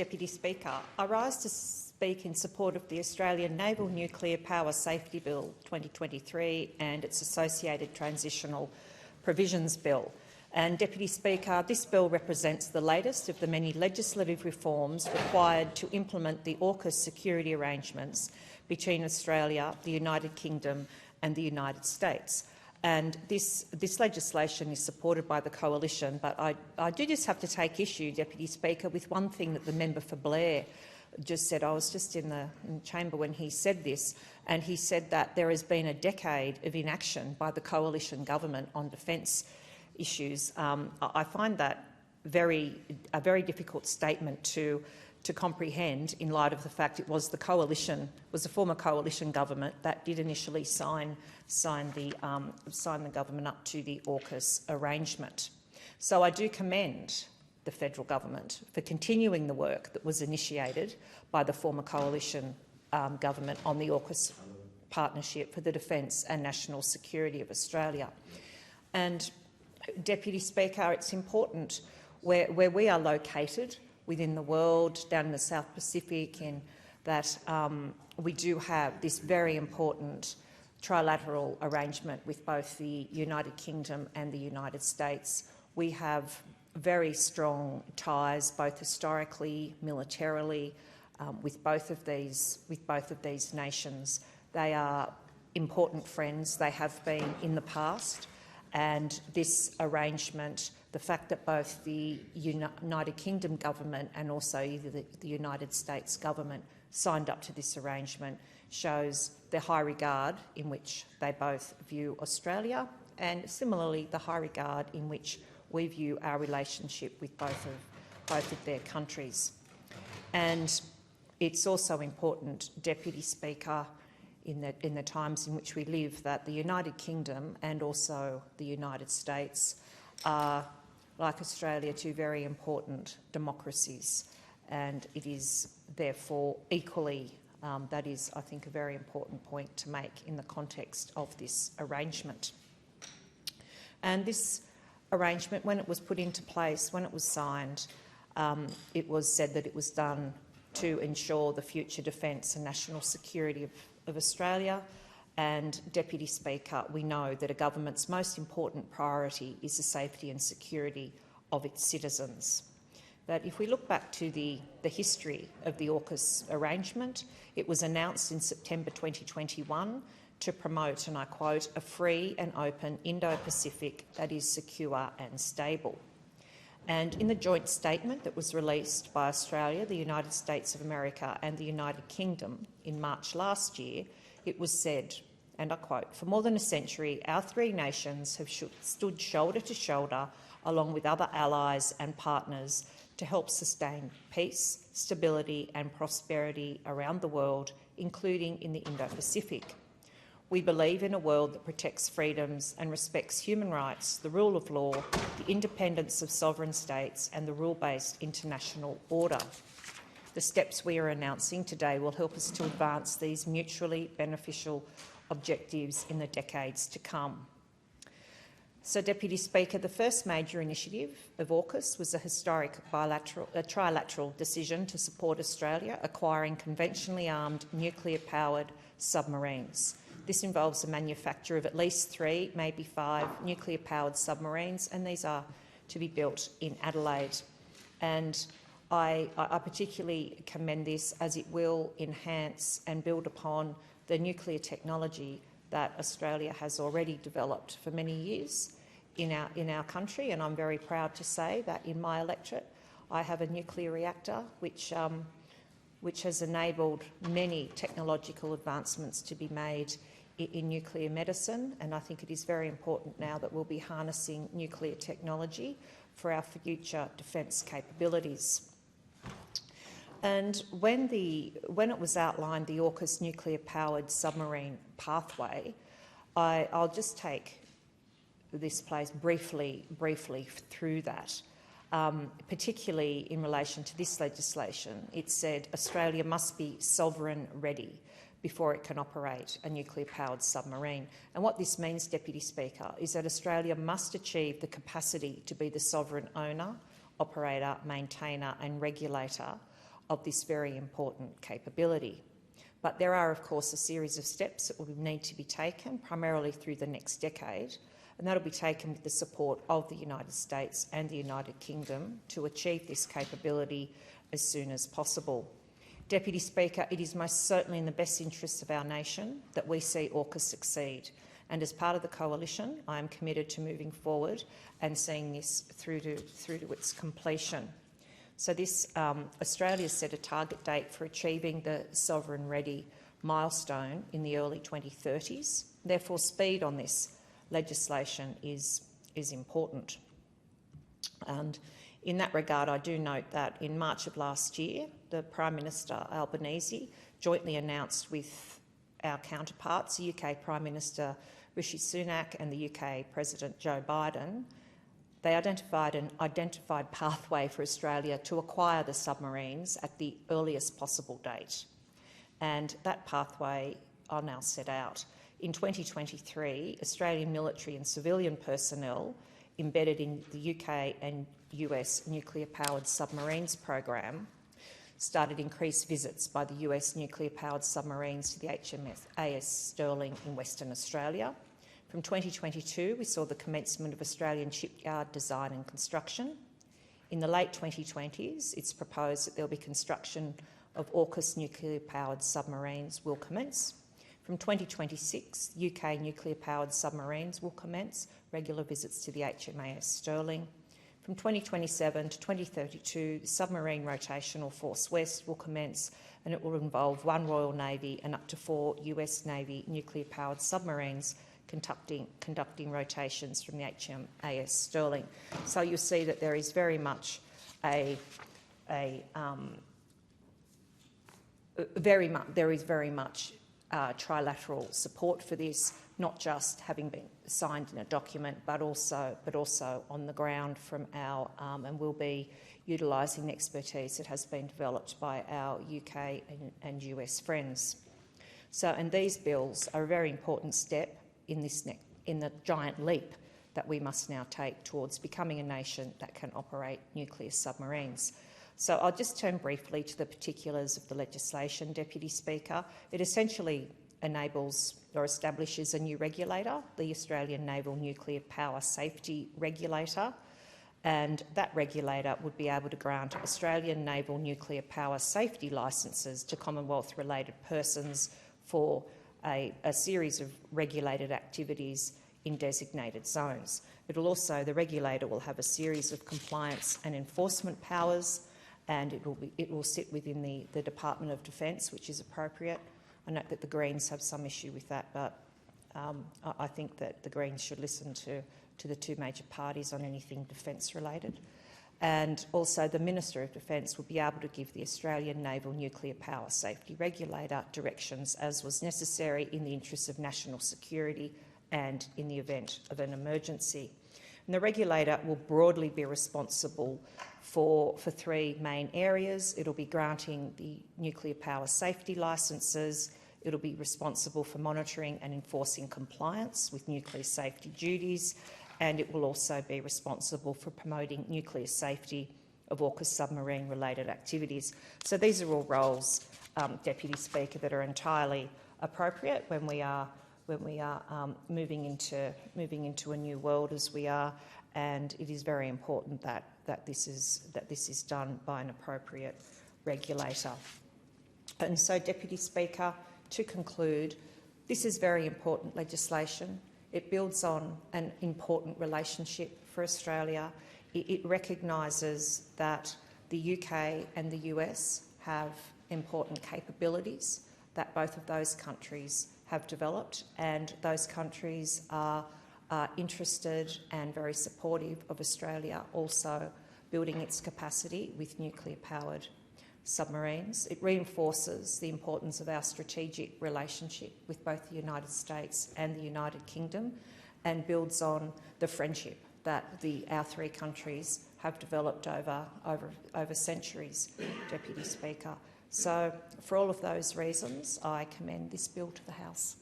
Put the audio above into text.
Deputy Speaker. I rise to speak in support of the Australian Naval Nuclear Power Safety Bill 2023 and its associated Transitional Provisions Bill. And, Deputy Speaker, this bill represents the latest of the many legislative reforms required to implement the AUKUS security arrangements between Australia, the United Kingdom and the United States. And this legislation is supported by the Coalition, but I do just have to take issue, Deputy Speaker, with one thing that the member for Blair just said. I was just in the chamber when he said this, and he said that there has been a decade of inaction by the Coalition government on defence issues. I find that a very difficult statement to comprehend in light of the fact it was the Coalition, was the former Coalition government that did initially sign the government up to the AUKUS arrangement. So I do commend the federal government for continuing the work that was initiated by the former Coalition government on the AUKUS partnership for the defence and national security of Australia. And, Deputy Speaker, it's important where we are located within the world, down in the South Pacific, in that we do have this very important trilateral arrangement with both the United Kingdom and the United States. We have very strong ties, both historically, militarily, with both of these nations. They are important friends. They have been in the past, and this arrangement, the fact that both the United Kingdom government and also either the United States government signed up to this arrangement, shows the high regard in which they both view Australia, and similarly the high regard in which we view our relationship with both of their countries. And it's also important, Deputy Speaker, in the times in which we live, that the United Kingdom and also the United States are, like Australia, two very important democracies, and it is therefore equally, that is, I think, a very important point to make in the context of this arrangement. And this arrangement, when it was put into place, when it was signed, it was said that it was done to ensure the future defence and national security of Australia. And, Deputy Speaker, we know that a government's most important priority is the safety and security of its citizens. That if we look back to the history of the AUKUS arrangement, it was announced in September 2021 to promote, and I quote, a free and open Indo-Pacific that is secure and stable. And in the joint statement that was released by Australia, the United States of America and the United Kingdom in March last year, it was said, and I quote, "For more than a century, our three nations have stood shoulder to shoulder along with other allies and partners to help sustain peace, stability and prosperity around the world, including in the Indo-Pacific. We believe in a world that protects freedoms and respects human rights, the rule of law, the independence of sovereign states and the rule-based international order. The steps we are announcing today will help us to advance these mutually beneficial objectives in the decades to come." So, Deputy Speaker, the first major initiative of AUKUS was a historic trilateral decision to support Australia acquiring conventionally armed nuclear-powered submarines. This involves the manufacture of at least 3, maybe 5, nuclear-powered submarines, and these are to be built in Adelaide. And I particularly commend this, as it will enhance and build upon the nuclear technology that Australia has already developed for many years in our country. And I'm very proud to say that in my electorate I have a nuclear reactor which has enabled many technological advancements to be made in nuclear medicine, and I think it is very important now that we'll be harnessing nuclear technology for our future defence capabilities. And when it was outlined, the AUKUS nuclear-powered submarine pathway, I'll just take this place briefly through that. Particularly in relation to this legislation, it said Australia must be sovereign ready before it can operate a nuclear-powered submarine. And what this means, Deputy Speaker, is that Australia must achieve the capacity to be the sovereign owner, operator, maintainer and regulator of this very important capability. But there are, of course, a series of steps that will need to be taken, primarily through the next decade, and that will be taken with the support of the United States and the United Kingdom to achieve this capability as soon as possible. Deputy Speaker, it is most certainly in the best interests of our nation that we see AUKUS succeed, and as part of the coalition, I am committed to moving forward and seeing this through to its completion. So Australia set a target date for achieving the Sovereign Ready milestone in the early 2030s. Therefore, speed on this legislation is important. And in that regard, I do note that in March of last year, the Prime Minister Albanese jointly announced with our counterparts, the UK Prime Minister Rishi Sunak and the UK President Joe Biden, they identified an identified pathway for Australia to acquire the submarines at the earliest possible date. And that pathway I'll now set out. In 2023, Australian military and civilian personnel embedded in the UK and US nuclear-powered submarines program started increased visits by the US nuclear-powered submarines to the HMS AS Sterling in Western Australia. From 2022, we saw the commencement of Australian shipyard design and construction. In the late 2020s, it's proposed that there will be construction of AUKUS nuclear-powered submarines will commence. From 2026, UK nuclear-powered submarines will commence regular visits to the HMAS Sterling. From 2027 to 2032, the Submarine Rotational Force West will commence, and it will involve 1 Royal Navy and up to 4 US Navy nuclear-powered submarines conducting rotations from the HMAS Sterling. So you'll see that there is very much trilateral support for this, not just having been signed in a document, but also on the ground from our and we'll be utilising the expertise that has been developed by our UK and US friends. So, and these bills are a very important step in the giant leap that we must now take towards becoming a nation that can operate nuclear submarines. So I'll just turn briefly to the particulars of the legislation, Deputy Speaker. It essentially enables or establishes a new regulator, the Australian Naval Nuclear Power Safety Regulator, and that regulator would be able to grant Australian naval nuclear power safety licences to Commonwealth-related persons for a series of regulated activities in designated zones. The regulator will have a series of compliance and enforcement powers, and it will sit within the Department of Defence, which is appropriate. I note that the Greens have some issue with that, but I think that the Greens should listen to the two major parties on anything defence-related. And also the Minister of Defence will be able to give the Australian Naval Nuclear Power Safety Regulator directions as was necessary in the interests of national security and in the event of an emergency. And the regulator will broadly be responsible for three main areas. It'll be granting the nuclear power safety licences, it'll be responsible for monitoring and enforcing compliance with nuclear safety duties, and it will also be responsible for promoting nuclear safety of AUKUS submarine-related activities. So these are all roles, Deputy Speaker, that are entirely appropriate when we are moving into a new world as we are, and it is very important that this is done by an appropriate regulator. And so, Deputy Speaker, to conclude, this is very important legislation. It builds on an important relationship for Australia. It recognises that the UK and the US have important capabilities that both of those countries have developed, and those countries are interested and very supportive of Australia also building its capacity with nuclear-powered submarines. It reinforces the importance of our strategic relationship with both the United States and the United Kingdom, and builds on the friendship that our three countries have developed over centuries, Deputy Speaker. So, for all of those reasons, I commend this bill to the House.